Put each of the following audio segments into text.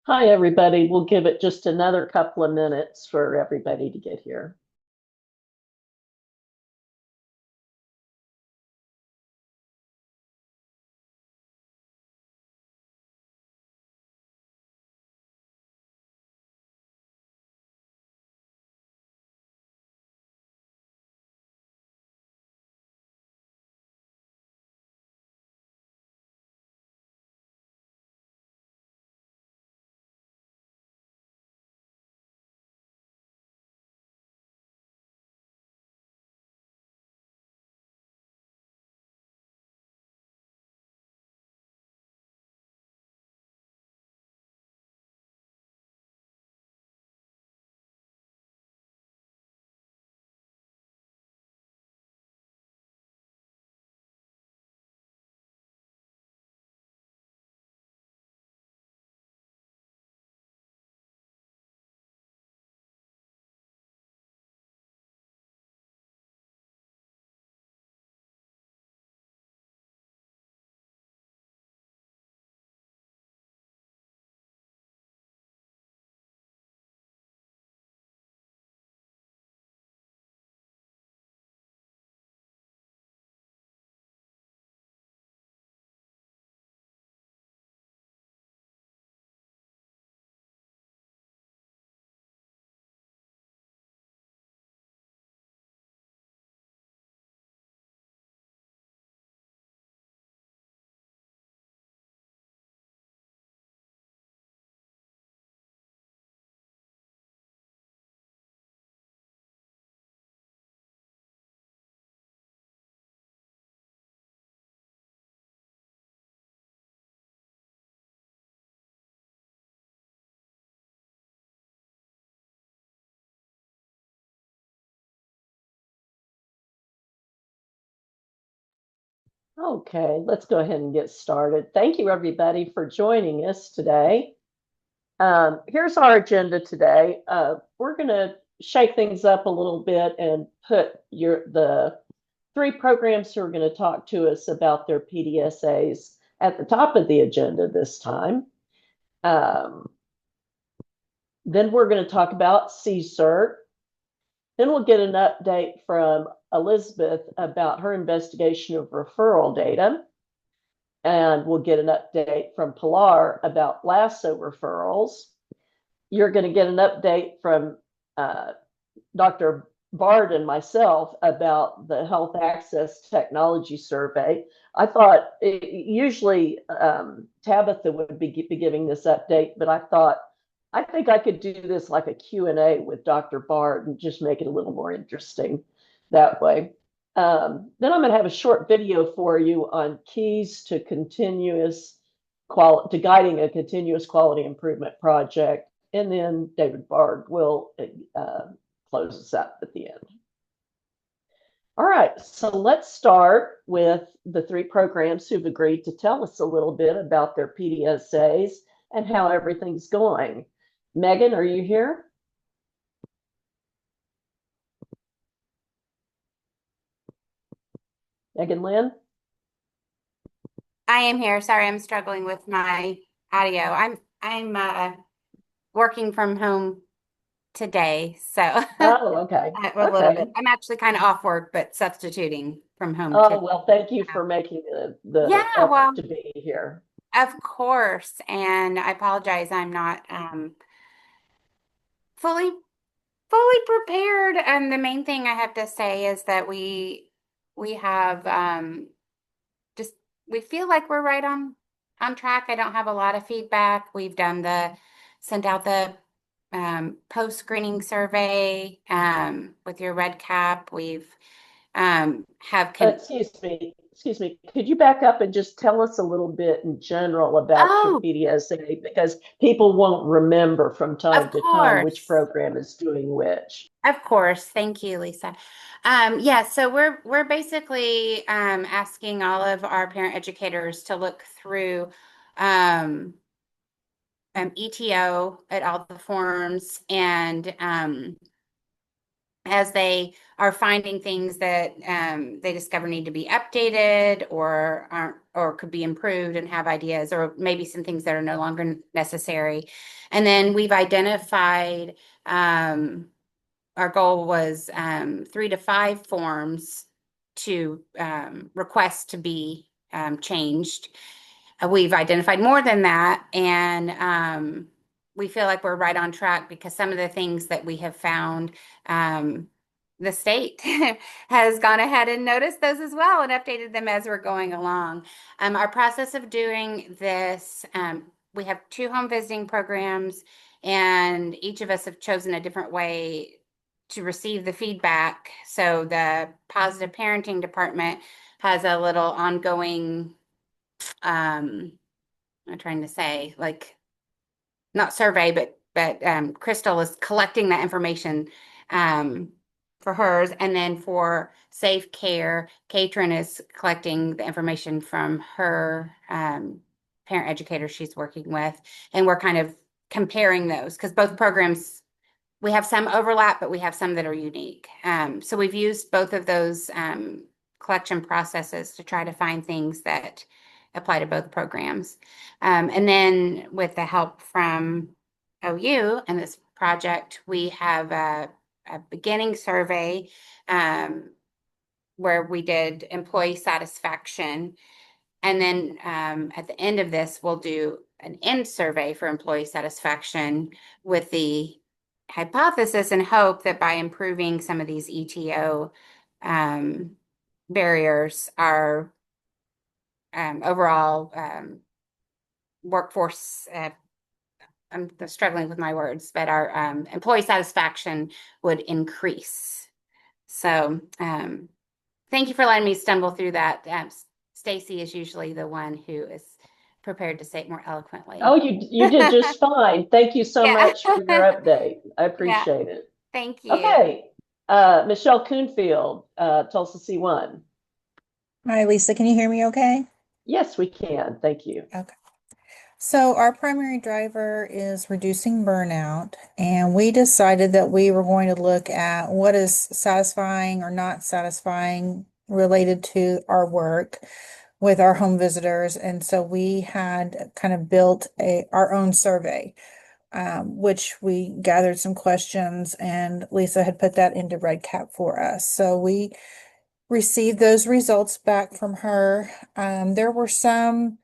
Hi, everybody. We'll give it just another couple of minutes for everybody to get here. Okay, let's go ahead and get started. Thank you, everybody, for joining us today. Here's our agenda today. We're going to shake things up a little bit and put the three programs who are going to talk to us about their PDSAs at the top of the agenda this time. Um, then we're going to talk about CSERT. Then we'll get an update from Elizabeth about her investigation of referral data. And we'll get an update from Pilar about LASSO referrals. You're going to get an update from Dr. Bard and myself about the Health Access Technology Survey. I thought usually Tabitha would be giving this update, but I think I could do this like a Q&A with Dr. Bard and just make it a little more interesting that way. Then I'm going to have a short video for you on keys to guiding a continuous quality improvement project. And then David Bard will close us up at the end. All right, so let's start with the three programs who've agreed to tell us a little bit about their PDSAs and how everything's going. Megan, are you here? Megan Lynn? I am here. Sorry, I'm struggling with my audio. I'm working from home today, so Oh, okay. a little bit. Okay. I'm actually kind of off work, but substituting from home Oh, today. well, thank you for making the Yeah, effort well, to be here. of course. And I apologize, I'm not fully fully prepared. And the main thing I have to say is that we have just we feel like we're right on track. I don't have a lot of feedback. We've done the sent out the post screening survey with your red cap. We've have con Excuse me. Could you back up and just tell us a little bit in general about your oh, PDSA because people won't remember from of time to time which course. program is doing which. Of course. Thank you, Lisa. Yeah, so we're basically asking all of our parent educators to look through um, ETO at all the forms and as they are finding things that they discover need to be updated or aren't or could be improved and have ideas, or maybe some things that are no longer necessary. And then we've identified our goal was 3 to 5 forms to request to be changed. We've identified more than that, and we feel like we're right on track because some of the things that we have found, the state has gone ahead and noticed those as well and updated them as we're going along. Our process of doing this, we have 2 home visiting programs, and each of us have chosen a different way to receive the feedback. So the positive parenting department has a little ongoing, I'm trying to say, like, not survey, but Crystal is collecting that information for hers, and then for Safe Care, Katrin is collecting the information from her parent educator she's working with, and we're kind of comparing those because both programs, we have some overlap, but we have some that are unique. So we've used both of those collection processes to try to find things that apply to both programs. And then with the help from OU and this project, we have a beginning survey where we did employee satisfaction. And then at the end of this, we'll do an end survey for employee satisfaction with the hypothesis and hope that by improving some of these ETO barriers, our overall workforce, I'm struggling with my words, but our employee satisfaction would increase. So thank you for letting me stumble through that. Stacy is usually the one who is prepared to say it more eloquently. Oh, you did just fine. Thank you so Yeah. much for your update. I Yeah. appreciate it. Thank you. Okay. Michelle Coonfield, Tulsa C1. Hi, Lisa. Can you hear me okay? Yes, we can. Thank you. Okay. So our primary driver is reducing burnout, and we decided that we were going to look at what is satisfying or not satisfying related to our work with our home visitors. And so we had kind of built our own survey, which we gathered some questions, and Lisa had put that into RedCap for us. So we received those results back from her. There were some,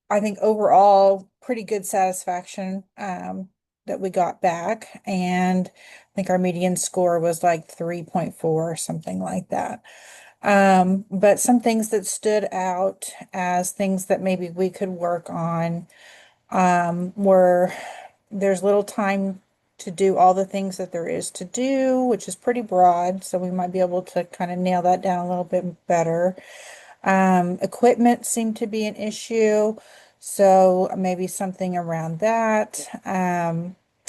I think, overall pretty good satisfaction that we got back. And I think our median score was like 3.4 or something like that. But some things that stood out as things that maybe we could work on were there's little time to do all the things that there is to do, which is pretty broad. So we might be able to kind of nail that down a little bit better. Equipment seemed to be an issue, so maybe something around that.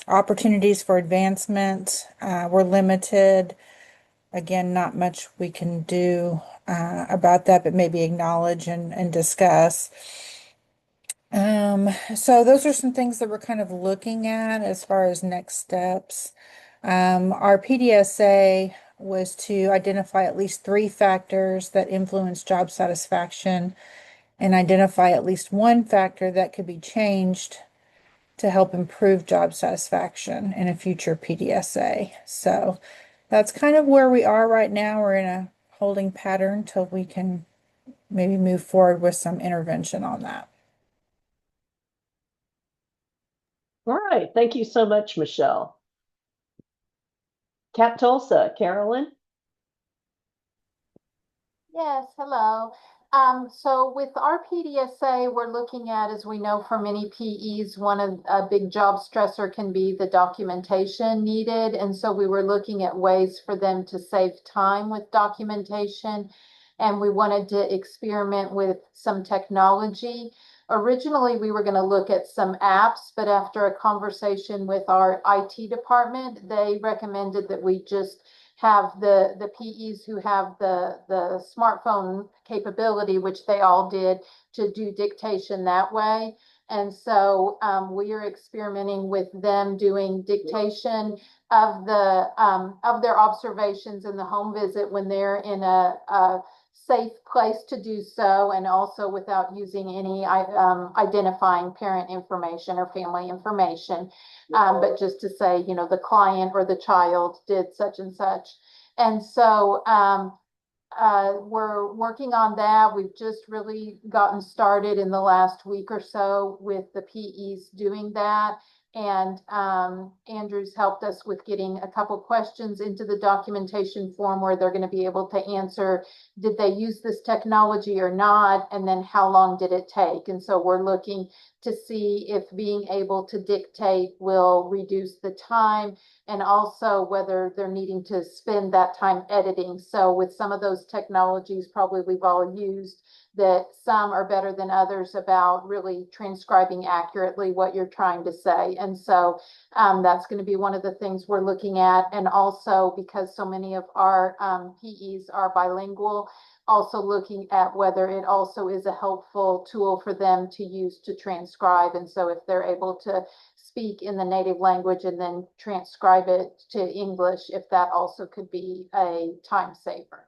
Opportunities for advancement were limited. Again, not much we can do about that, but maybe acknowledge and discuss. So those are some things that we're kind of looking at as far as next steps. Our PDSA was to identify at least 3 factors that influence job satisfaction and identify at least 1 factor that could be changed to help improve job satisfaction in a future PDSA. So that's kind of where we are right now. We're in a holding pattern till we can maybe move forward with some intervention on that. All right. Thank you so much, Michelle. Cap Tulsa, Carolyn. Yes, hello. So with our PDSA, we're looking at, as we know from many PEs, one of a big job stressor can be the documentation needed. And so we were looking at ways for them to save time with documentation. And we wanted to experiment with some technology. Originally, we were going to look at some apps, but after a conversation with our IT department, they recommended that we just have the PEs who have the smartphone capability, which they all did, to do dictation that way. And so we are experimenting with them doing dictation of their observations in the home visit when they're in a safe place to do so, and also without using any identifying parent information or family information, but just to say, you know, the client or the child did such and such. And so we're working on that. We've just really gotten started in the last week or so with the PEs doing that. And Andrew's helped us with getting a couple questions into the documentation form where they're going to be able to answer, did they use this technology or not? And then how long did it take? And so we're looking to see if being able to dictate will reduce the time, and also whether they're needing to spend that time editing. So with some of those technologies, probably we've all used, that some are better than others about really transcribing accurately what you're trying to say. And so that's going to be one of the things we're looking at. And also, because so many of our PEs are bilingual, also looking at whether it also is a helpful tool for them to use to transcribe. And so if they're able to speak in the native language and then transcribe it to English, if that also could be a time saver.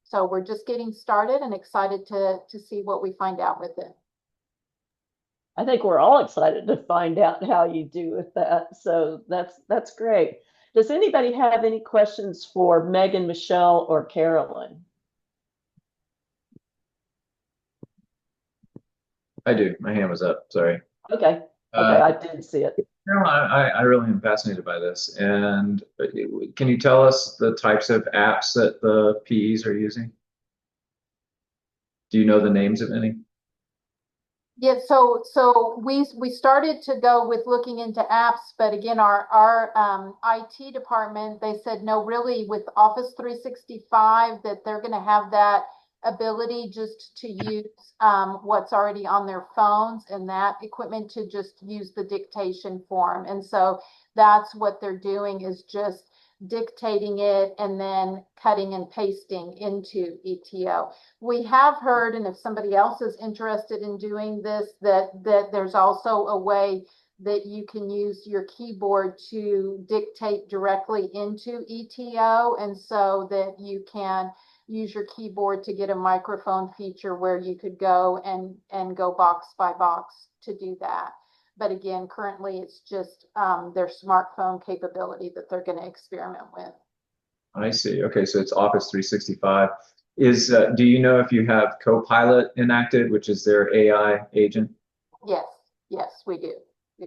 So we're just getting started and excited to see what we find out with it. I think we're all excited to find out how you do with that. So that's great. Does anybody have any questions for Megan, Michelle, or Carolyn? I do. My hand was up. Sorry. Okay. Okay, I did see it. Carolyn, I really am fascinated by this. And can you tell us the types of apps that the PEs are using? Do you know the names of any? Yeah, so we started to go with looking into apps, but again, our IT department, they said no, really with Office 365 that they're going to have that ability just to use what's already on their phones and that equipment to just use the dictation form. And so that's what they're doing, is just dictating it and then cutting and pasting into ETO. We have heard, and if somebody else is interested in doing this, that there's also a way that you can use your keyboard to dictate directly into ETO, and so that you can use your keyboard to get a microphone feature where you could go and go box by box to do that. But again, currently it's just their smartphone capability that they're going to experiment with. I see. Okay, so it's Office 365. Do you know if you have Copilot enacted, which is their AI agent? Yes, we do.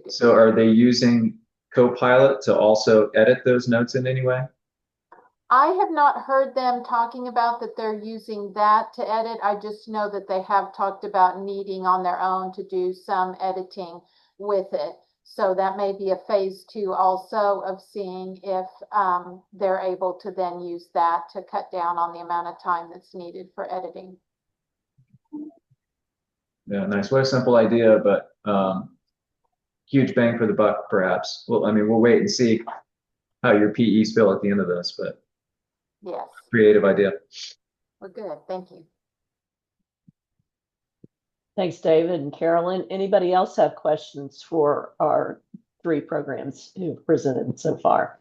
So are they using Copilot to also edit those notes in any way? I have not heard them talking about that they're using that to edit. I just know that they have talked about needing on their own to do some editing with it. So that may be a phase 2 also of seeing if they're able to then use that to cut down on the amount of time that's needed for editing. Yeah, nice. What a simple idea, but huge bang for the buck, perhaps. Well, I mean, we'll wait and see how your PEs feel at the end of this, but yes, creative idea. We're good. Thank you. Thanks, David and Carolyn. Anybody else have questions for our 3 programs who've presented so far?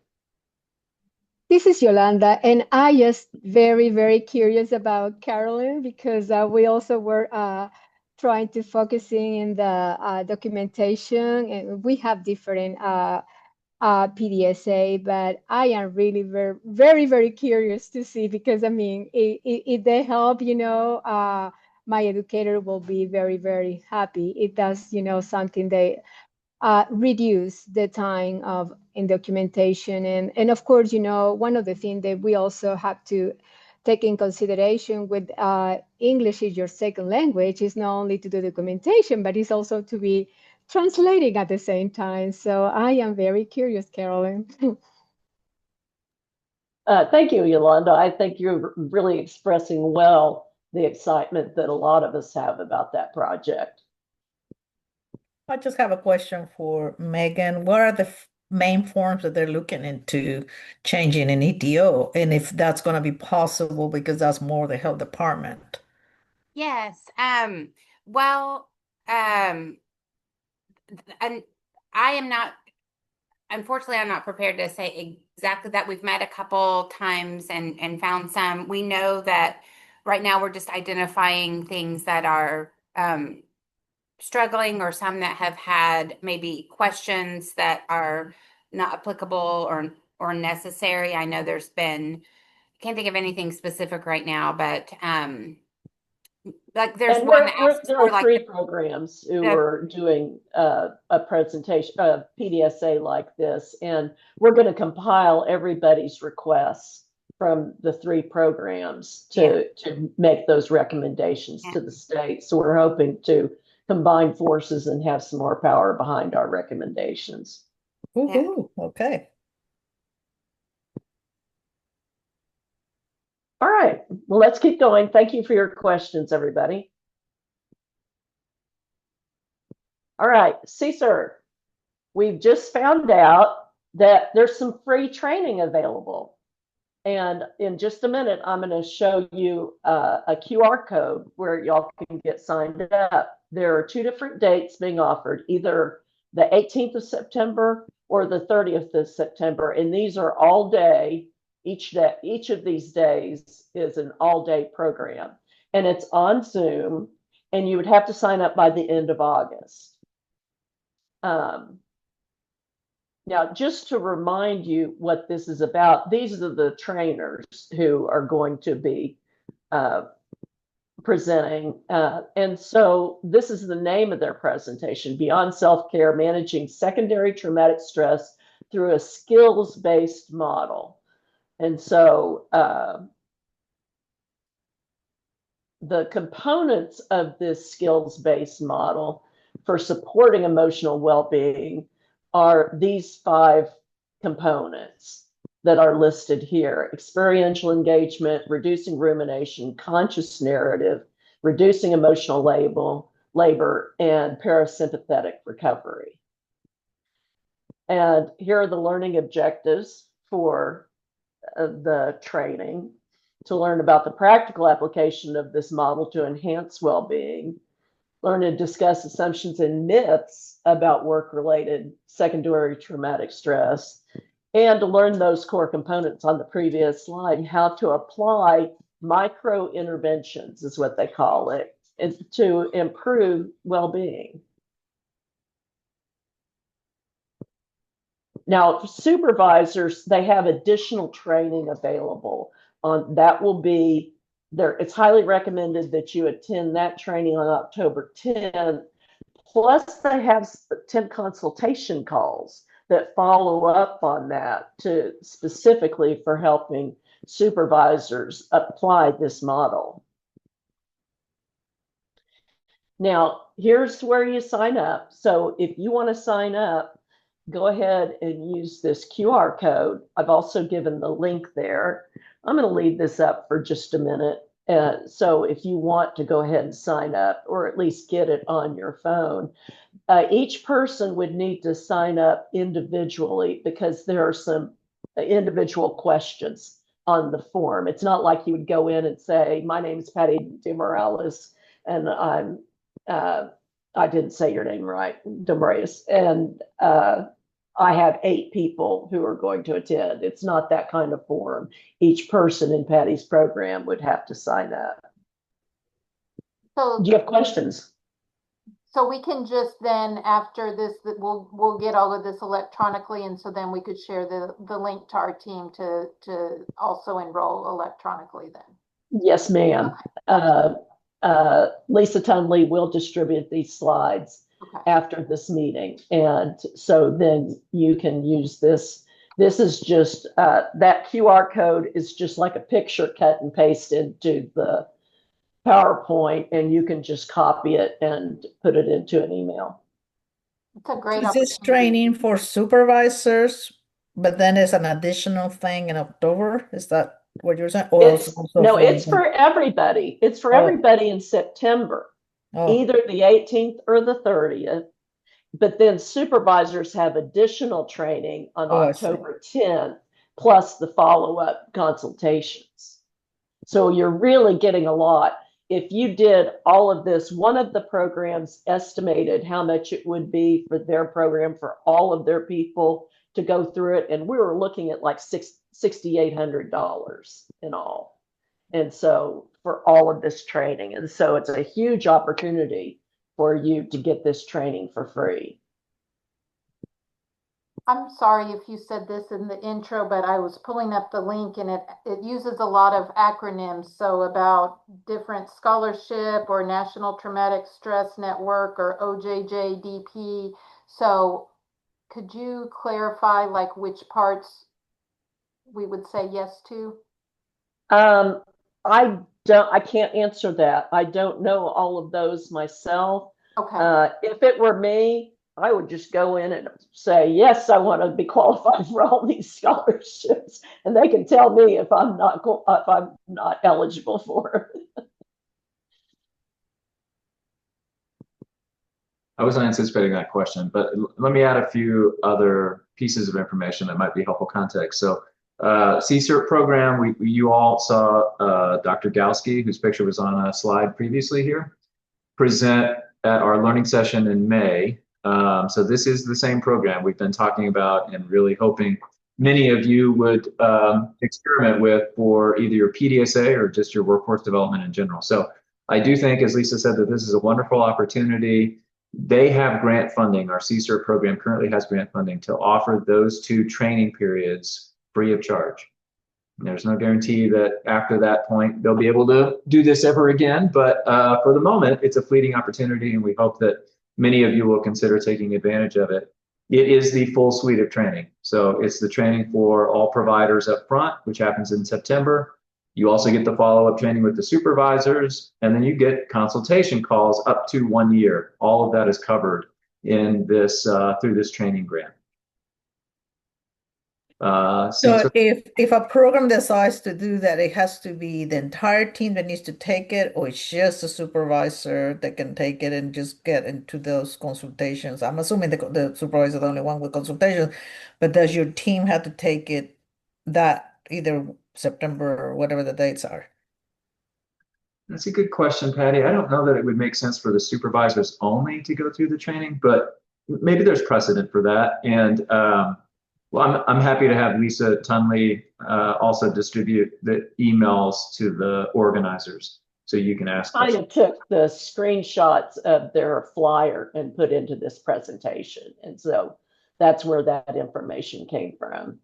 This is Yolanda, and I just very, very curious about Carolyn, because we also were trying to focusing in the documentation, and we have different PDSA, but I am really very, very, very curious to see, because I mean, if they help, you know, my educator will be very, very happy. It does, you know, something they reduce the time of in documentation. And of course, you know, one of the things that we also have to take in consideration with English is your second language, is not only to do documentation, but it's also to be translating at the same time. So I am very curious, Carolyn. Thank you, Yolanda. I think you're really expressing well the excitement that a lot of us have about that project. I just have a question for Megan. What are the main forms that they're looking into changing in ETO, and if that's going to be possible, because that's more the health department? Yes. Well, and I am not, unfortunately, I'm not prepared to say exactly that. We've met a couple times and found some. We know that right now we're just identifying things that are struggling, or some that have had maybe questions that are not applicable or necessary. I know there's been, can't think of anything specific right now, but like there's And one that asks there for are like three programs who the- are doing a presentation, a PDSA like this, and we're going to compile everybody's requests from the three programs to make those recommendations to the state. So we're hoping to combine forces and have some more power behind our recommendations. Woohoo. Okay. All right, well, let's keep going. Thank you for your questions, everybody. All right, CSER, we've just found out that there's some free training available. And in just a minute, I'm going to show you a QR code where y'all can get signed up. There are 2 different dates being offered, either the 18th of September or the 30th of September. And these are all day. Each of these days is an all-day program. And it's on Zoom, and you would have to sign up by the end of August. Now, just to remind you what this is about, these are the trainers who are going to be presenting. And so this is the name of their presentation, Beyond Self-Care, Managing Secondary Traumatic Stress Through a Skills-Based Model. And so the components of this skills-based model for supporting emotional well-being are these 5 components that are listed here: experiential engagement, reducing rumination, conscious narrative, reducing emotional labor, and parasympathetic recovery. And here are the learning objectives for the training: to learn about the practical application of this model to enhance well-being, learn and discuss assumptions and myths about work-related secondary traumatic stress, and to learn those core components on the previous slide, how to apply micro interventions is what they call it, to improve well-being. Now, supervisors, they have additional training available on that. Will be there. It's highly recommended that you attend that training on October 10th. Plus, they have 10 consultation calls that follow up on that to specifically for helping supervisors apply this model. Now, here's where you sign up. So if you want to sign up, go ahead and use this QR code. I've also given the link there. I'm going to leave this up for just a minute. So if you want to go ahead and sign up, or at least get it on your phone, each person would need to sign up individually because there are some individual questions on the form. It's not like you would go in and say, my name is Patty DeMorales, and I didn't say your name right, DeMorales, and I have 8 people who are going to attend. It's not that kind of form. Each person in Patty's program would have to sign up. So, Do you have questions? so we can just then, after this, we'll get all of this electronically, and so then we could share the link to our team to also enroll electronically then. Yes, ma'am. Lisa Tunley will distribute these slides after this meeting. And so then you can use this. This is just, that QR code is just like a picture cut and paste into the PowerPoint, and you can just copy it and put it into an email. It's a great Is this opportunity. training for supervisors, but then it's an additional thing in October? Is that what you're saying? Or It's, also no, for it's for everybody. It's for Oh. everybody in September, Oh, either the 18th or the 30th. But then supervisors have additional training on Oh, I see. October 10th, plus the follow-up consultations. So you're really getting a lot. if you did all of this, one of the programs estimated how much it would be for their program for all of their people to go through it. And we were looking at like $6,800 in all. And so for all of this training. And so it's a huge opportunity for you to get this training for free. I'm sorry if you said this in the intro, but I was pulling up the link and it uses a lot of acronyms. So about different scholarship or National Traumatic Stress Network or OJJDP. So could you clarify like which parts we would say yes to? I can't answer that. I don't know all of those myself. Okay. If it were me, I would just go in and say, yes, I want to be qualified for all these scholarships. And they can tell me if I'm not eligible for it. I wasn't anticipating that question, but let me add a few other pieces of information that might be helpful context. So CCERT program, you all saw Dr. Gowski, whose picture was on a slide previously here, present at our learning session in May. So this is the same program we've been talking about and really hoping many of you would experiment with for either your PDSA or just your workforce development in general. So I do think, as Lisa said, that this is a wonderful opportunity. They have grant funding. Our CCERT program currently has grant funding to offer those 2 training periods free of charge. And there's no guarantee that after that point they'll be able to do this ever again, but for the moment it's a fleeting opportunity, and we hope that many of you will consider taking advantage of it. It is the full suite of training. So it's the training for all providers up front, which happens in September. You also get the follow-up training with the supervisors, and then you get consultation calls up to 1 year. All of that is covered in this through this training grant. So if a program decides to do that, it has to be the entire team that needs to take it, or it's just a supervisor that can take it and just get into those consultations. I'm assuming the supervisor is the only one with consultations, but does your team have to take it that either September or whatever the dates are? That's a good question, Patty. I don't know that it would make sense for the supervisors only to go through the training, but maybe there's precedent for that. And well, I'm happy to have Lisa Tunley also distribute the emails to the organizers so you can ask questions. I took the screenshots of their flyer and put into this presentation. And so that's where that information came from.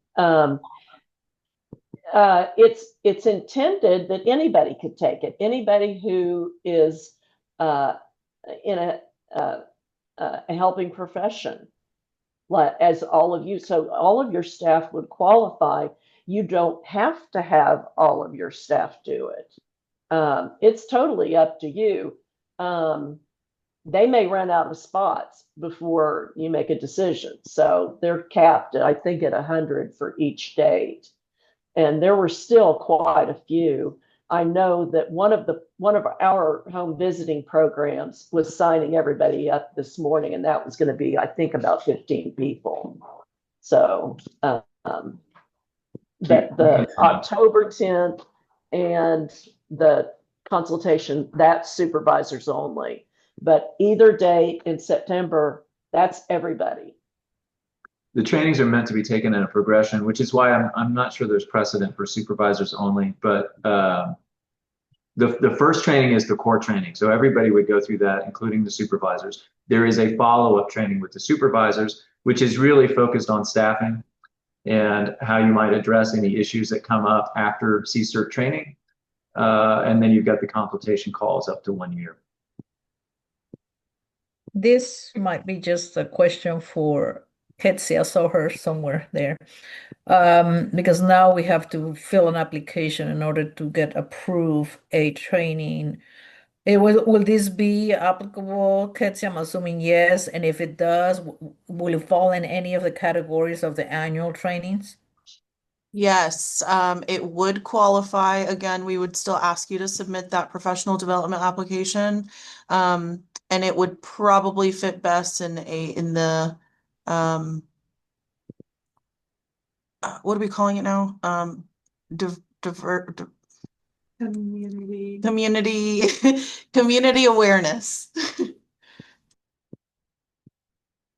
It's intended that anybody could take it. Anybody who is in a helping profession, as all of you. So all of your staff would qualify. You don't have to have all of your staff do it. It's totally up to you. They may run out of spots before you make a decision. So they're capped, I think, at 100 for each date. And there were still quite a few. I know that one of our home visiting programs was signing everybody up this morning, and that was going to be, I think, about 15 people. So the October 10th and the consultation, that's supervisors only. But either date in September, that's everybody. The trainings are meant to be taken in a progression, which is why I'm not sure there's precedent for supervisors only. But the first training is the core training. So everybody would go through that, including the supervisors. There is a follow-up training with the supervisors, which is really focused on staffing and how you might address any issues that come up after CCERT training. And then you've got the consultation calls up to 1 year. This might be just a question for Ketsi. I saw her somewhere there. Because now we have to fill an application in order to get approved a training. Will this be applicable, Ketsi? I'm assuming yes. And if it does, will it fall in any of the categories of the annual trainings? Yes, it would qualify. Again, we would still ask you to submit that professional development application. And it would probably fit best in the what are we calling it now? Community community awareness.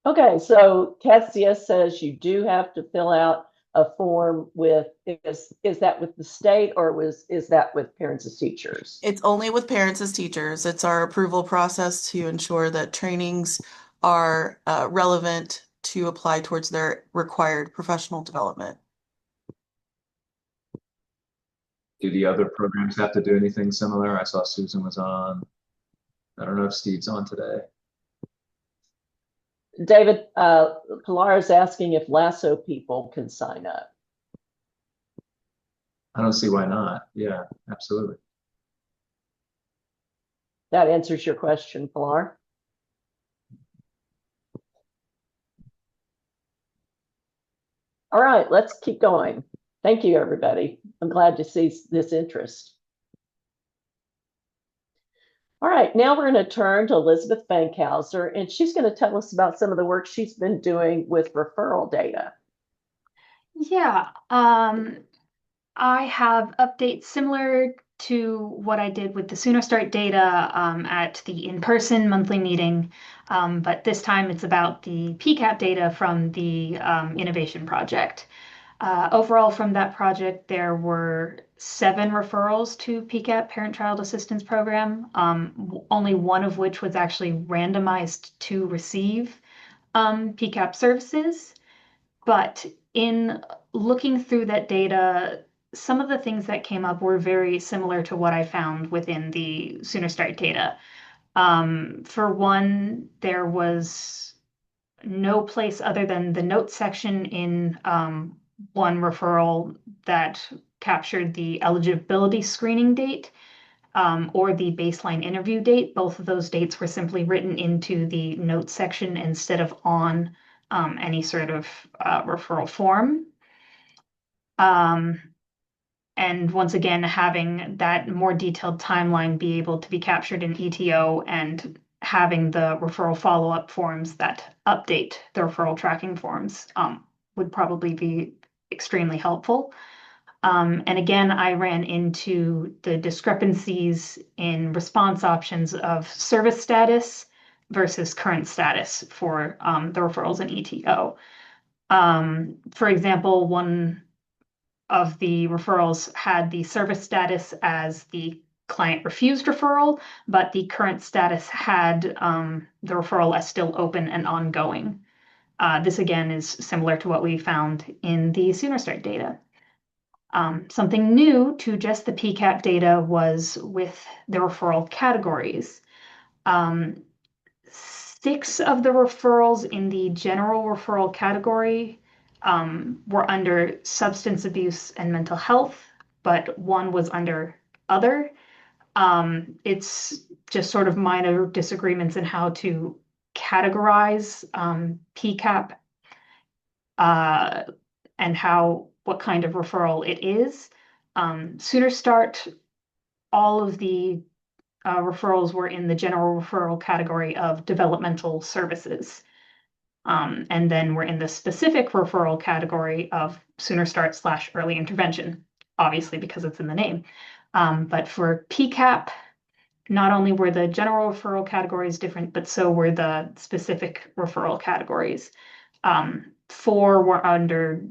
Okay, so Kessia says you do have to fill out a form with, is that with the state or is that with parents as teachers? It's only with parents as teachers. It's our approval process to ensure that trainings are relevant to apply towards their required professional development. Do the other programs have to do anything similar? I saw Susan was on. I don't know if Steve's on today. David, Pilar is asking if Lasso people can sign up. I don't see why not. Yeah, absolutely. That answers your question, Pilar. All right, let's keep going. Thank you, everybody. I'm glad to see this interest. All right, now we're going to turn to Elizabeth Bankhauser, and she's going to tell us about some of the work she's been doing with referral data. Yeah, I have updates similar to what I did with the Sooner Start data at the in-person monthly meeting, but this time it's about the PCAP data from the innovation project. Overall, from that project, there were 7 referrals to PCAP, Parent-Child Assistance Program, only one of which was actually randomized to receive PCAP services. But in looking through that data, some of the things that came up were very similar to what I found within the Sooner Start data. For one, there was no place other than the notes section in one referral that captured the eligibility screening date or the baseline interview date. Both of those dates were simply written into the notes section instead of on any sort of referral form. And once again, having that more detailed timeline be able to be captured in ETO and having the referral follow-up forms that update the referral tracking forms would probably be extremely helpful. And again, I ran into the discrepancies in response options of service status versus current status for the referrals in ETO. For example, one of the referrals had the service status as the client refused referral, but the current status had the referral as still open and ongoing. This again is similar to what we found in the Sooner Start data. Something new to just the PCAP data was with the referral categories. 6 of the referrals in the general referral category were under substance abuse and mental health, but one was under other. It's just sort of minor disagreements in how to categorize PCAP and what kind of referral it is. Sooner Start, all of the referrals were in the general referral category of developmental services. And then we're in the specific referral category of Sooner Start / early intervention, obviously because it's in the name. But for PCAP, not only were the general referral categories different, but so were the specific referral categories. 4 were under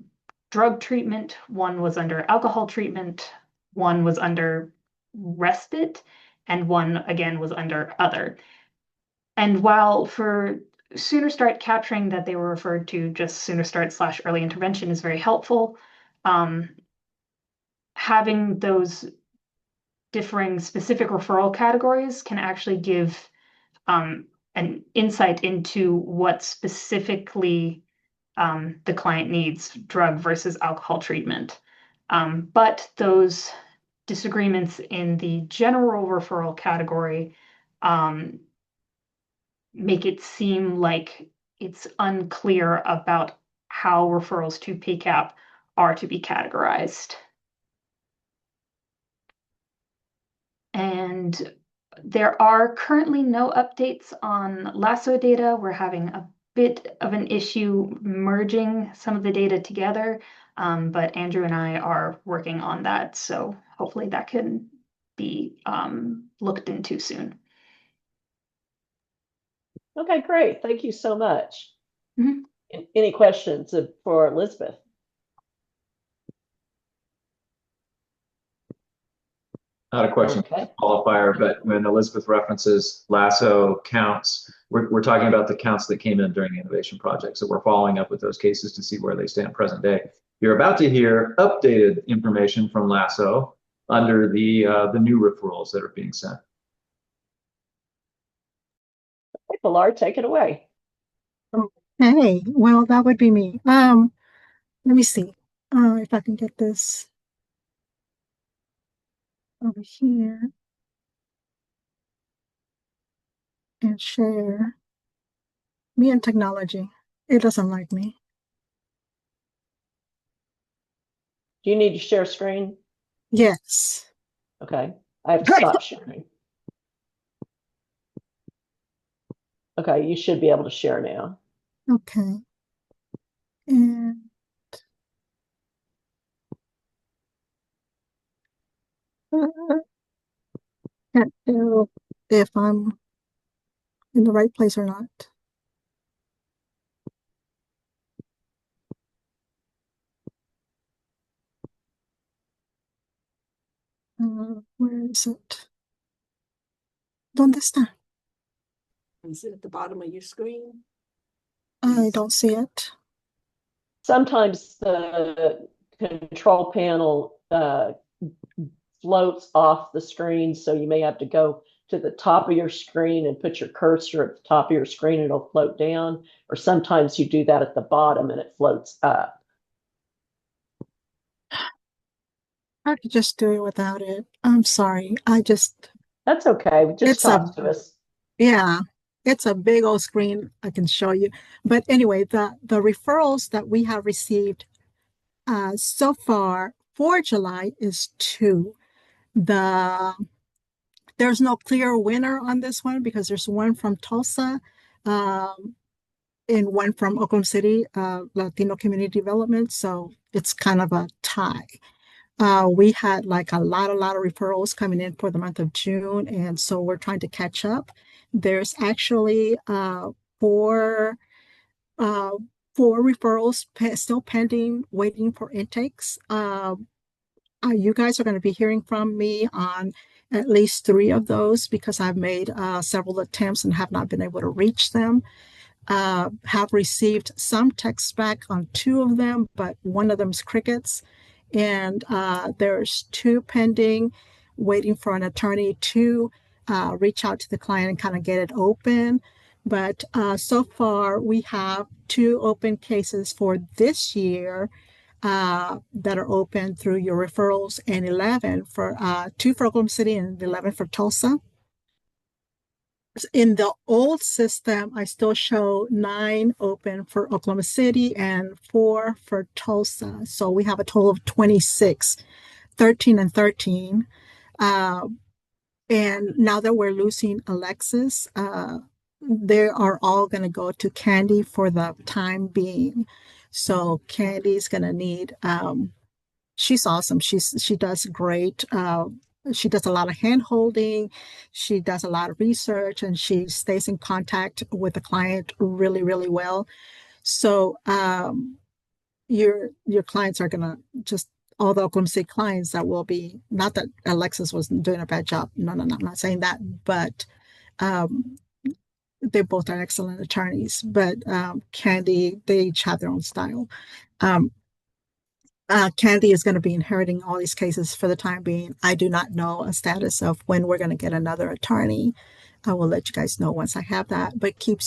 drug treatment, 1 was under alcohol treatment, 1 was under respite, and 1 again was under other. And while for Sooner Start capturing that they were referred to just Sooner Start / early intervention is very helpful, having those differing specific referral categories can actually give an insight into what specifically the client needs, drug versus alcohol treatment. But those disagreements in the general referral category make it seem like it's unclear about how referrals to PCAP are to be categorized. And there are currently no updates on Lasso data. We're having a bit of an issue merging some of the data together, but Andrew and I are working on that. So hopefully that can be looked into soon. Okay, great. Thank you so much. Mhm. Any questions for Elizabeth? Not a question Okay. qualifier, but when Elizabeth references lasso counts, we're talking about the counts that came in during the innovation project. So we're following up with those cases to see where they stand present day. You're about to hear updated information from lasso under the new referrals that are being sent. Pilar, take it away. Hey, well, that would be me. Let me see. If I can get this over here and share. Me and technology. It doesn't like me. Do you need to share screen? Yes. Okay. I have to stop sharing. Okay, you should be able to share now. Okay. And can't tell if I'm in the right place or not. Where is it? ¿Dónde está? Is it at the bottom of your screen? I don't see it. Sometimes the control panel floats off the screen, so you may have to go to the top of your screen and put your cursor at the top of your screen and it'll float down, or sometimes you do that at the bottom and it floats up. I could just do it without it. I'm sorry. That's okay. Just It's a talk to us. Yeah, it's a big old screen I can show you. But anyway, the referrals that we have received so far for July is 2. There's no clear winner on this one because there's one from Tulsa and one from Oklahoma City, Latino Community Development. So it's kind of a tie. We had like a lot of referrals coming in for the month of June, and so we're trying to catch up. There's actually four referrals still pending, waiting for intakes. You guys are going to be hearing from me on at least 3 of those because I've made several attempts and have not been able to reach them. Have received some text back on 2 of them, but one of them's crickets. And there's 2 pending, waiting for an attorney to reach out to the client and kind of get it open. But so far, we have 2 open cases for this year that are open through your referrals, and 11 for 2 for Oklahoma City and 11 for Tulsa. In the old system, I still show 9 open for Oklahoma City and 4 for Tulsa. So we have a total of 26, 13 and 13. And now that we're losing Alexis, they are all going to go to Candy for the time being. So Candy's going to need, she's awesome. She does great. She does a lot of hand holding. She does a lot of research, and she stays in contact with the client really, really well. So your clients are gonna just all the Oklahoma City clients that will be, not that Alexis was doing a bad job. No, I'm not saying that, but they both are excellent attorneys. But Candy, they each have their own style. Candy is going to be inheriting all these cases for the time being. I do not know a status of when we're going to get another attorney. I will let you guys know once I have that. But keep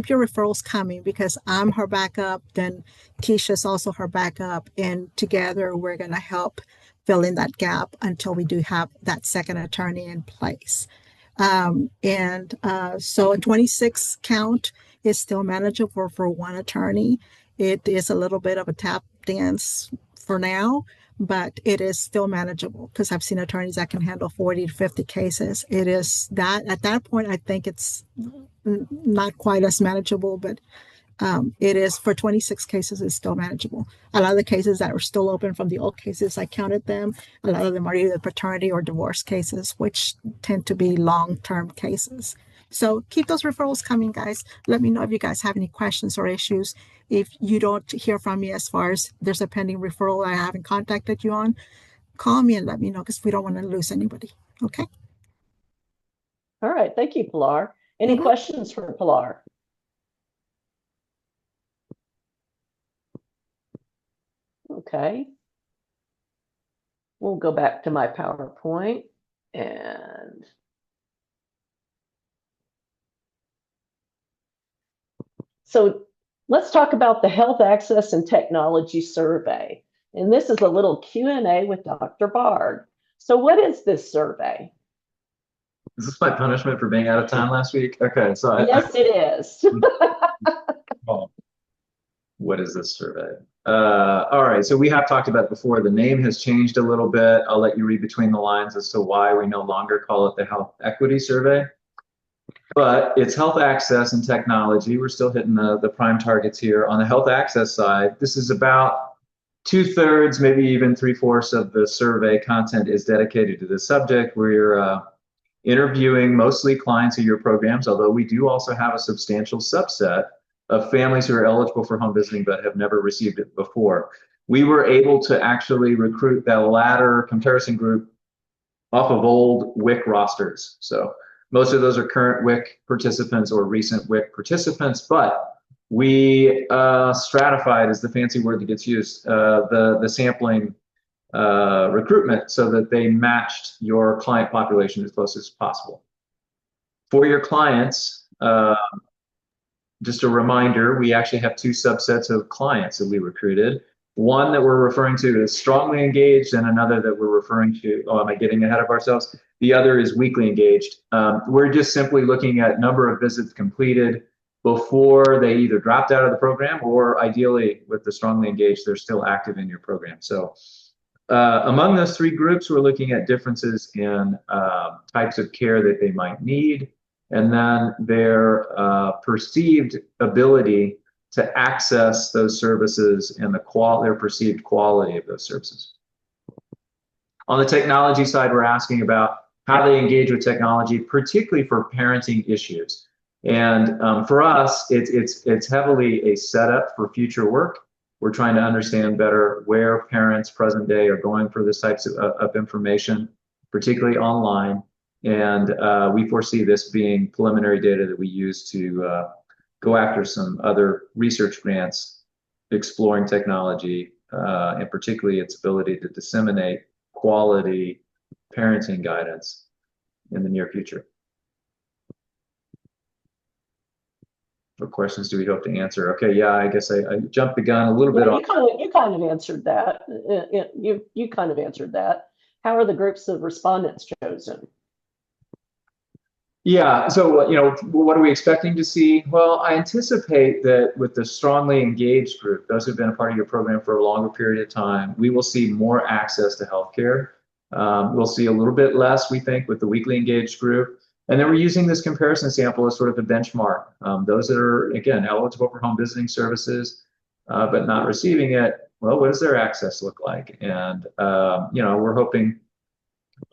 your referrals coming because I'm her backup. Then Keisha's also her backup, and together we're going to help fill in that gap until we do have that second attorney in place. So a 26 count is still manageable for one attorney. It is a little bit of a tap dance for now, but it is still manageable because I've seen attorneys that can handle 40 to 50 cases. It is that at that point, I think it's not quite as manageable, but It is for 26 cases, it's still manageable. A lot of the cases that are still open from the old cases, I counted them. A lot of them are either paternity or divorce cases, which tend to be long-term cases. So keep those referrals coming, guys. Let me know if you guys have any questions or issues. If you don't hear from me as far as there's a pending referral I haven't contacted you on, call me and let me know because we don't want to lose anybody. Okay. All right. Thank you, Pilar. Any questions for Pilar? Okay. We'll go back to my PowerPoint and so let's talk about the Health Access and Technology Survey. And this is a little Q&A with Dr. Bard. So what is this survey? Is this my punishment for being out of town last week? Okay, so yes, it is. What is this survey? All right, so we have talked about it before. The name has changed a little bit. I'll let you read between the lines as to why we no longer call it the Health Equity Survey. But it's health access and technology. We're still hitting the prime targets here. On the health access side, this is about 2/3, maybe even 3/4 of the survey content is dedicated to this subject. We're interviewing mostly clients of your programs, although we do also have a substantial subset of families who are eligible for home visiting but have never received it before. We were able to actually recruit that latter comparison group off of old WIC rosters. So most of those are current WIC participants or recent WIC participants, but we stratified is the fancy word that gets used, the sampling recruitment so that they matched your client population as close as possible. For your clients, just a reminder, we actually have two subsets of clients that we recruited. One that we're referring to as strongly engaged and another that we're referring to, oh, am I getting ahead of ourselves? The other is weakly engaged. We're just simply looking at number of visits completed before they either dropped out of the program or ideally with the strongly engaged, they're still active in your program. So among those three groups, we're looking at differences in types of care that they might need, and then their perceived ability to access those services and their perceived quality of those services. On the technology side, we're asking about how they engage with technology, particularly for parenting issues. And for us, it's heavily a setup for future work. We're trying to understand better where parents present day are going for this types of information, particularly online. And we foresee this being preliminary data that we use to go after some other research grants exploring technology, and particularly its ability to disseminate quality parenting guidance in the near future. What questions do we hope to answer? Okay, yeah, I guess I jumped the gun a little bit on. You kind of answered that. You kind of answered that. How are the groups of respondents chosen? Yeah, so what are we expecting to see? Well, I anticipate that with the strongly engaged group, those who've been a part of your program for a longer period of time, we will see more access to healthcare. We'll see a little bit less, we think, with the weakly engaged group. And then we're using this comparison sample as sort of a benchmark. Those that are, again, eligible for home visiting services, but not receiving it, well, what does their access look like? And, we're hoping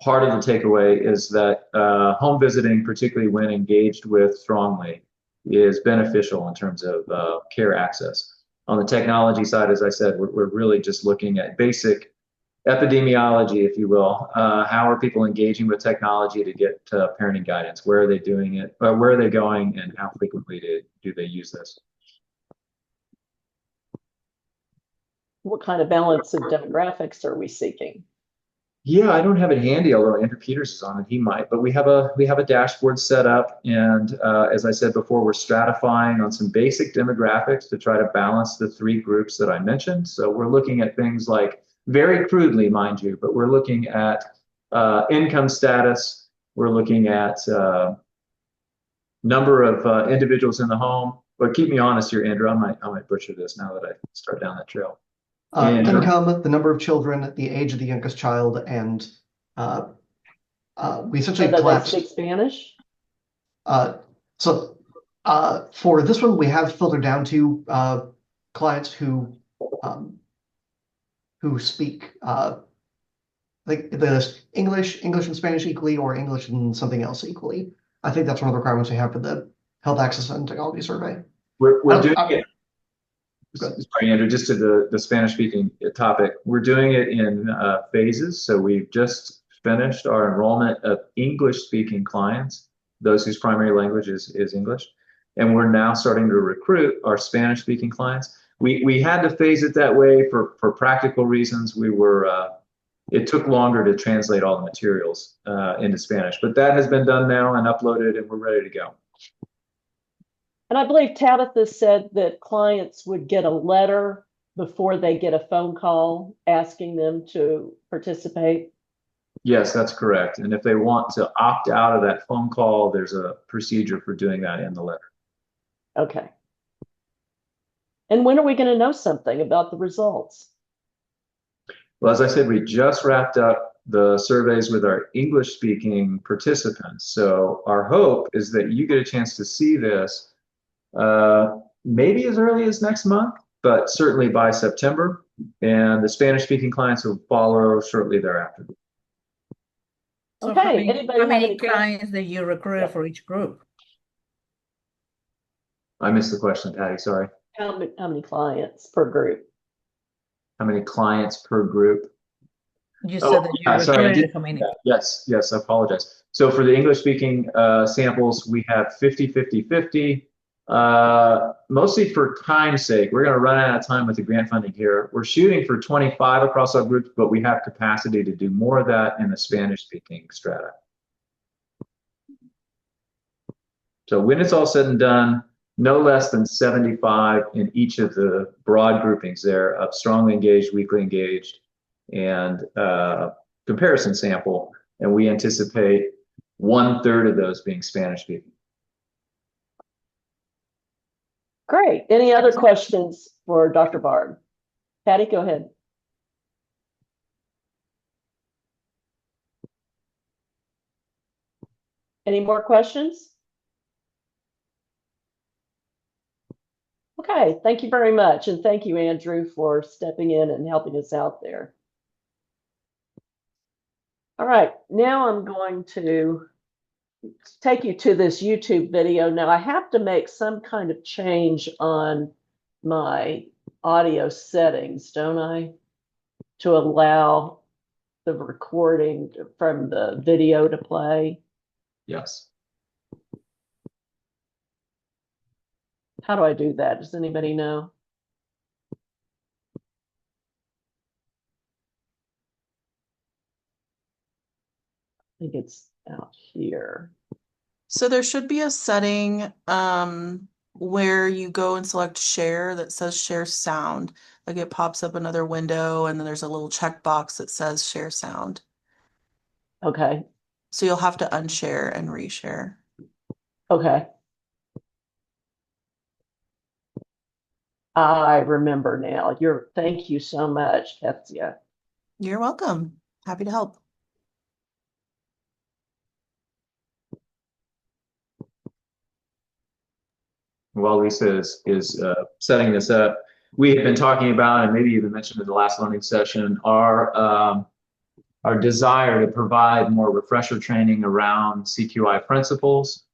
part of the takeaway is that home visiting, particularly when engaged with strongly, is beneficial in terms of care access. On the technology side, as I said, we're really just looking at basic epidemiology, if you will. How are people engaging with technology to get parenting guidance? Where are they doing it? Where are they going, and how frequently do they use this? What kind of balance of demographics are we seeking? Yeah, I don't have it handy, although Andrew Peters is on it, he might. But we have a dashboard set up, and as I said before, we're stratifying on some basic demographics to try to balance the three groups that I mentioned. So we're looking at things like, very crudely, mind you, but we're looking at income status. We're looking at number of individuals in the home. But keep me honest here, Andrew. I might butcher this now that I start down that trail. Income, the number of children, the age of the youngest child, and we essentially collapsed. They speak Spanish? So For this one, we have filtered down to clients who speak like the English and Spanish equally, or English and something else equally. I think that's one of the requirements we have for the Health Access and Technology Survey. We're doing it. Sorry, Andrew, just to the Spanish speaking topic. We're doing it in phases. So we've just finished our enrollment of English speaking clients, those whose primary language is English. And we're now starting to recruit our Spanish speaking clients. We had to phase it that way for practical reasons. It took longer to translate all the materials into Spanish, but that has been done now and uploaded, and we're ready to go. And I believe Tabitha said that clients would get a letter before they get a phone call asking them to participate. Yes, that's correct. And if they want to opt out of that phone call, there's a procedure for doing that in the letter. Okay. And when are we going to know something about the results? Well, as I said, we just wrapped up the surveys with our English speaking participants. So our hope is that you get a chance to see this maybe as early as next month, but certainly by September. And the Spanish speaking clients will follow shortly thereafter. So Okay, how many clients that you recruited for each group? I missed the question, Patty, sorry. How many clients per group? How many clients per group? You said that you recruited how many? Yes, I apologize. So for the English speaking samples, we have 50, 50, 50. Mostly for time's sake, we're going to run out of time with the grant funding here. We're shooting for 25 across our groups, but we have capacity to do more of that in the Spanish speaking strata. So when it's all said and done, no less than 75 in each of the broad groupings there of strongly engaged, weakly engaged, and comparison sample. And we anticipate 1/3 of those being Spanish speaking. Great. Any other questions for Dr. Bard? Patty, go ahead. Any more questions? Okay, thank you very much. And thank you, Andrew, for stepping in and helping us out there. All right, now I'm going to take you to this YouTube video. Now I have to make some kind of change on my audio settings, don't I? To allow the recording from the video to play. Yes. How do I do that? Does anybody know? I think it's out here. So there should be a setting where you go and select share that says share sound. Like it pops up another window and then there's a little checkbox that says share sound. Okay. So you'll have to unshare and reshare. Okay. I remember now. Thank you so much, Kezia. You're welcome. Happy to help. While Lisa is setting this up, we have been talking about, and maybe even mentioned in the last learning session, our desire to provide more refresher training around CQI principles.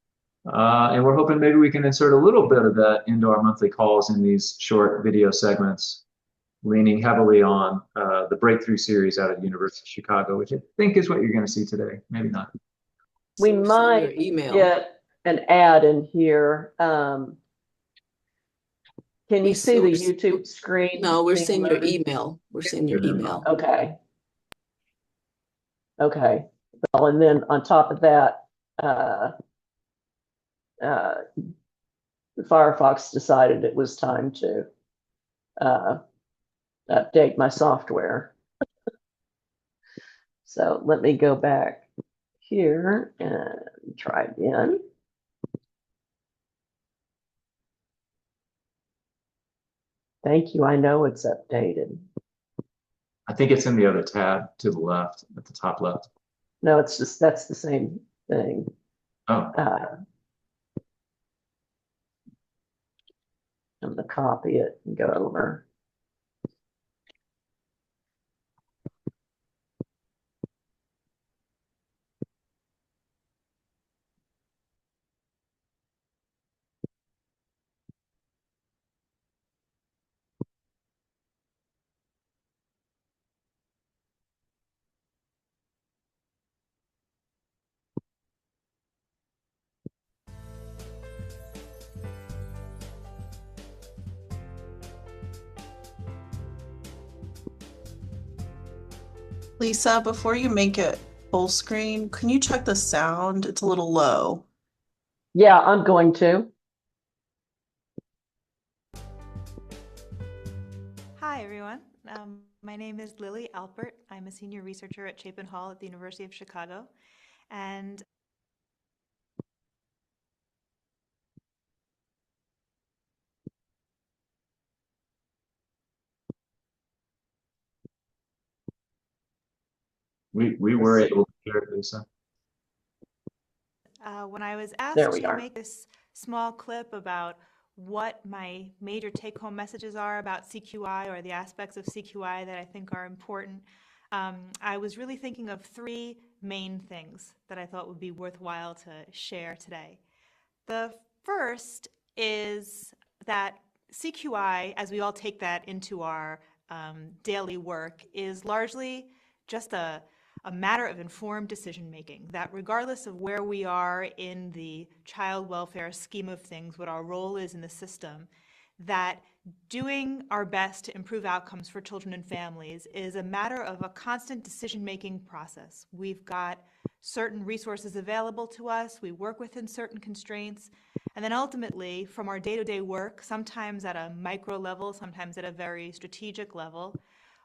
And we're hoping maybe we can insert a little bit of that into our monthly calls in these short video segments, leaning heavily on the Breakthrough series out of the University of Chicago, which I think is what you're going to see today. Maybe not. We might get an ad in here. Can you see the YouTube screen? No, we're seeing your email. We're seeing your email. Okay. Okay. Well, and then on top of that, Firefox decided it was time to update my software. So let me go back here and try again. Thank you. I know it's updated. I think it's in the other tab to the left, at the top left. No, it's just, that's the same thing. Oh. to copy it and go over. Lisa, before you make it full screen, can you check the sound? It's a little low. Yeah, I'm going to. Hi, everyone. My name is Lily Alpert. I'm a senior researcher at Chapin Hall at the University of Chicago. And We were able to hear it, Lisa. when I was There asked we to are. make this small clip about what my major take-home messages are about CQI or the aspects of CQI that I think are important, I was really thinking of three main things that I thought would be worthwhile to share today. The first is that CQI, as we all take that into our daily work, is largely just a matter of informed decision making, that regardless of where we are in the child welfare scheme of things, what our role is in the system, that doing our best to improve outcomes for children and families is a matter of a constant decision-making process. We've got certain resources available to us, we work within certain constraints, and then ultimately, from our day-to-day work, sometimes at a micro level, sometimes at a very strategic level,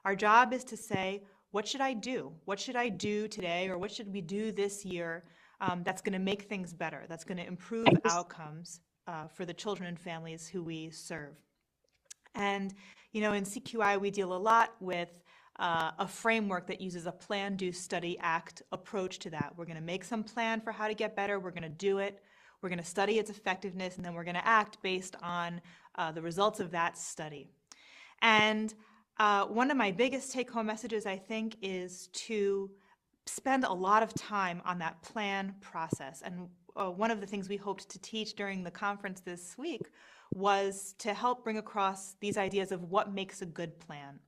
our job is to say, what should I do? What should I do today, or what should we do this year that's going to make things better, that's going to improve outcomes for the children and families who we serve? And, you know, in CQI, we deal a lot with a framework that uses a plan, do, study, act approach to that. We're going to make some plan for how to get better. We're going to do it. We're going to study its effectiveness, and then we're going to act based on the results of that study. And one of my biggest take-home messages, I think, is to spend a lot of time on that plan process. And one of the things we hoped to teach during the conference this week was to help bring across these ideas of what makes a good plan.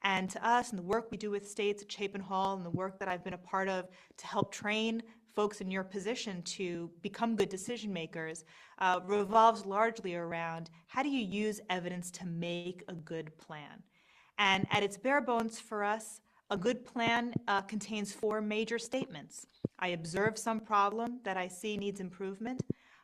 And to us, and the work we do with states at Chapin Hall, and the work that I've been a part of to help train folks in your position to become good decision makers, revolves largely around how do you use evidence to make a good plan. And at its bare bones for us, a good plan contains four major statements. I observe some problem that I see needs improvement.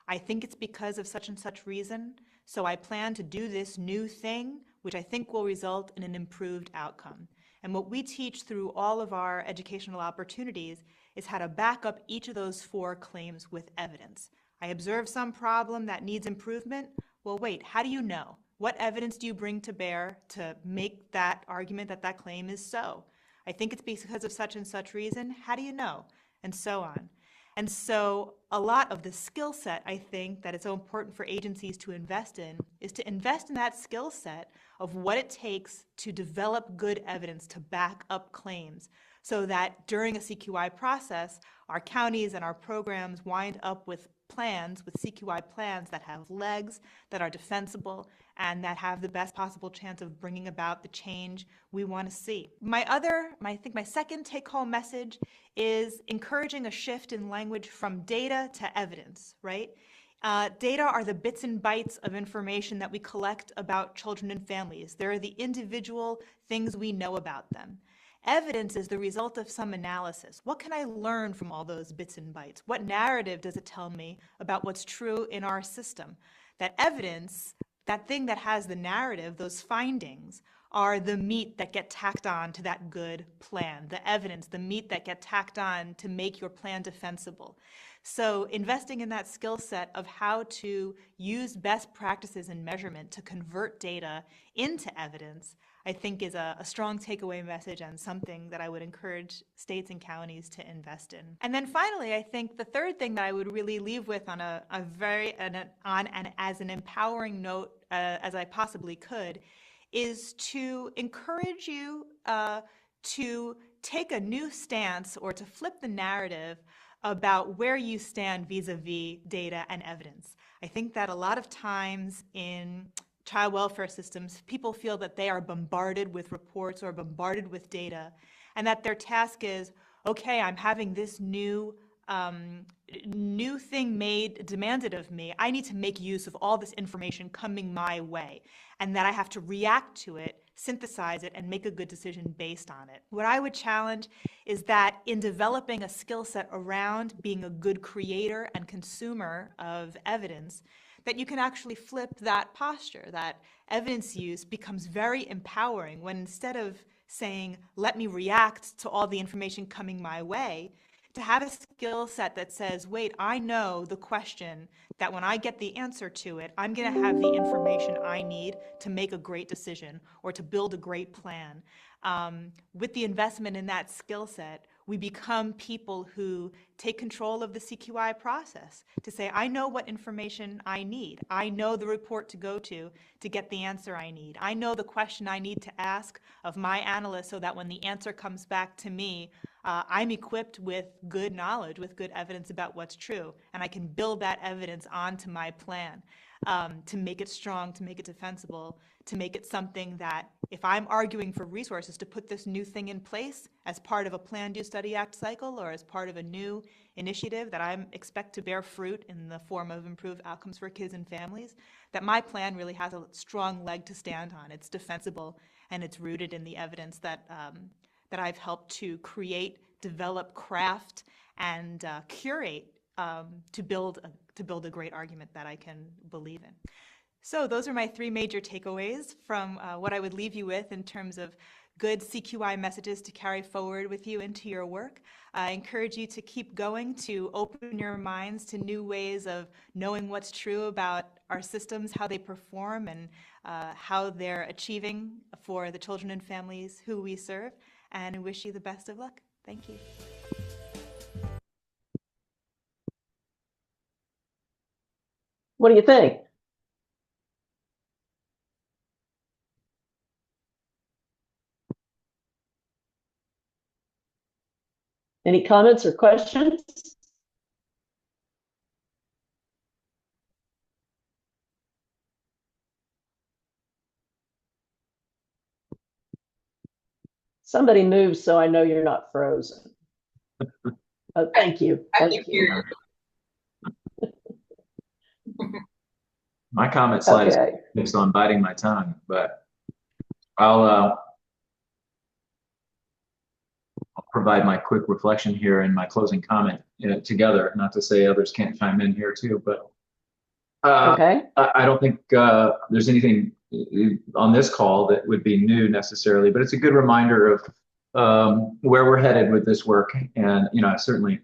I think it's because of such and such reason, so I plan to do this new thing, which I think will result in an improved outcome. And what we teach through all of our educational opportunities is how to back up each of those four claims with evidence. I observe some problem that needs improvement. Well, wait, how do you know? What evidence do you bring to bear to make that argument that that claim is so? I think it's because of such and such reason. How do you know? And so on. And so a lot of the skill set, I think, that it's so important for agencies to invest in is to invest in that skill set of what it takes to develop good evidence to back up claims, so that during a CQI process, our counties and our programs wind up with plans, with CQI plans that have legs, that are defensible, and that have the best possible chance of bringing about the change we want to see. I think my second take-home message is encouraging a shift in language from data to evidence, right? Data are the bits and bytes of information that we collect about children and families. They're the individual things we know about them. Evidence is the result of some analysis. What can I learn from all those bits and bytes? What narrative does it tell me about what's true in our system? That evidence, that thing that has the narrative, those findings, are the meat that get tacked on to that good plan, the evidence, the meat that get tacked on to make your plan defensible. So investing in that skill set of how to use best practices in measurement to convert data into evidence, I think is a strong takeaway message and something that I would encourage states and counties to invest in. And then finally, I think the third thing that I would really leave with on as an empowering note as I possibly could is to encourage you to take a new stance or to flip the narrative about where you stand vis-a-vis data and evidence. I think that a lot of times in child welfare systems, people feel that they are bombarded with reports or bombarded with data, and that their task is, okay, I'm having this new thing demanded of me. I need to make use of all this information coming my way, and that I have to react to it, synthesize it, and make a good decision based on it. What I would challenge is that in developing a skill set around being a good creator and consumer of evidence, that you can actually flip that posture, that evidence use becomes very empowering when instead of saying, let me react to all the information coming my way, to have a skill set that says, wait, I know the question that when I get the answer to it, I'm going to have the information I need to make a great decision or to build a great plan. With the investment in that skill set, we become people who take control of the CQI process to say, I know what information I need. I know the report to go to get the answer I need. I know the question I need to ask of my analyst so that when the answer comes back to me, I'm equipped with good knowledge, with good evidence about what's true, and I can build that evidence onto my plan to make it strong, to make it defensible, to make it something that if I'm arguing for resources to put this new thing in place as part of a Plan, Do, Study, Act cycle or as part of a new initiative that I expect to bear fruit in the form of improved outcomes for kids and families, that my plan really has a strong leg to stand on. It's defensible and it's rooted in the evidence that I've helped to create, develop, craft, and curate to build a great argument that I can believe in. So those are my three major takeaways from what I would leave you with in terms of good CQI messages to carry forward with you into your work. I encourage you to keep going, to open your minds to new ways of knowing what's true about our systems, how they perform, and how they're achieving for the children and families who we serve. And I wish you the best of luck. Thank you. What do you think? Any comments or questions? Somebody move so I know you're not frozen. Oh, thank you. Thank you. My comment slide is fixed on biting my tongue, but I'll provide my quick reflection here and my closing comment together. Not to say others can't chime in here too, but I don't think there's anything on this call that would be new necessarily, but it's a good reminder of where we're headed with this work. And certainly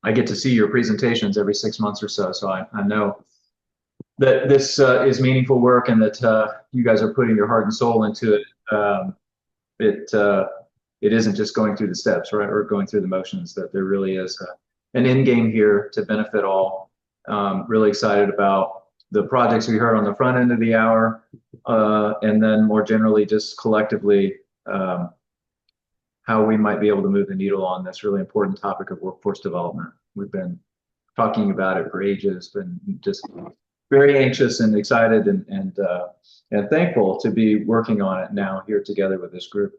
I get to see your presentations every 6 months or so, so I know that this is meaningful work and that you guys are putting your heart and soul into it. It isn't just going through the steps, right, or going through the motions, that there really is an end game here to benefit all. Really excited about the projects we heard on the front end of the hour, and then more generally, just collectively, how we might be able to move the needle on this really important topic of workforce development. We've been talking about it for ages, been just very anxious and excited and thankful to be working on it now here together with this group.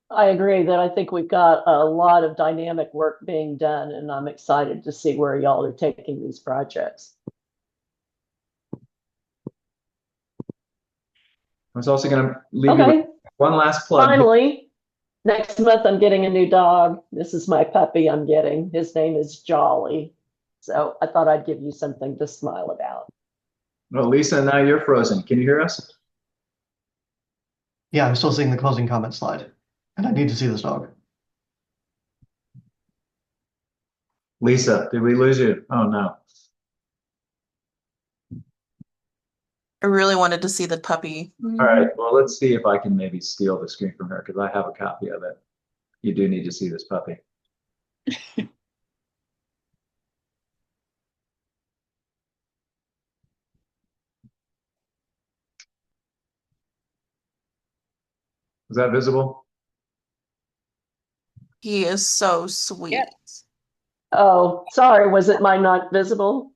I agree that I think we've got a lot of dynamic work being done, and I'm excited to see where y'all are taking these projects. I was also going to leave you with one last plug. Finally, next month I'm getting a new dog. This is my puppy I'm getting. His name is Jolly. So I thought I'd give you something to smile about. Well, Lisa, now you're frozen. Can you hear us? Yeah, I'm still seeing the closing comment slide, and I need to see this dog. Lisa, did we lose you? Oh, no. I really wanted to see the puppy. All right, well, let's see if I can maybe steal the screen from her because I have a copy of it. You do need to see this puppy. Is that visible? He is so sweet. Oh, sorry, was it mine not visible?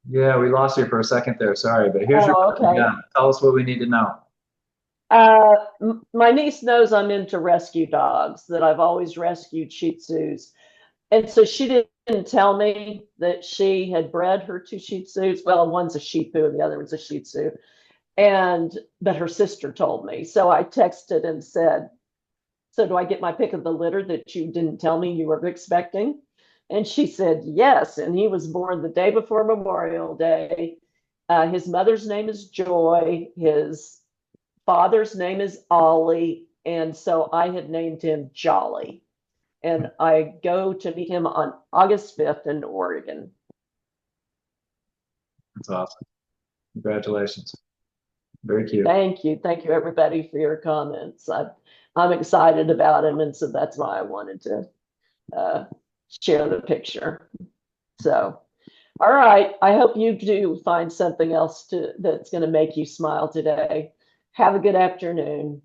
Yeah, we lost you for a second there. Sorry, but here's your Oh, okay. yeah. Tell us what we need to know. My niece knows I'm into rescue dogs, that I've always rescued Shih Tzus. And so she didn't tell me that she had bred her two Shih Tzus. Well, one's a Shih Tzu and the other one's a Shih Tzu. But her sister told me. So I texted and said, so do I get my pick of the litter that you didn't tell me you were expecting? And she said, yes. And he was born the day before Memorial Day. His mother's name is Joy. His father's name is Ollie. And so I had named him Jolly. And I go to meet him on August 5th in Oregon. That's awesome. Congratulations. Very cute. Thank you. Thank you, everybody, for your comments. I'm excited about him. And so that's why I wanted to share the picture. So, all right. I hope you do find something else that's going to make you smile today. Have a good afternoon.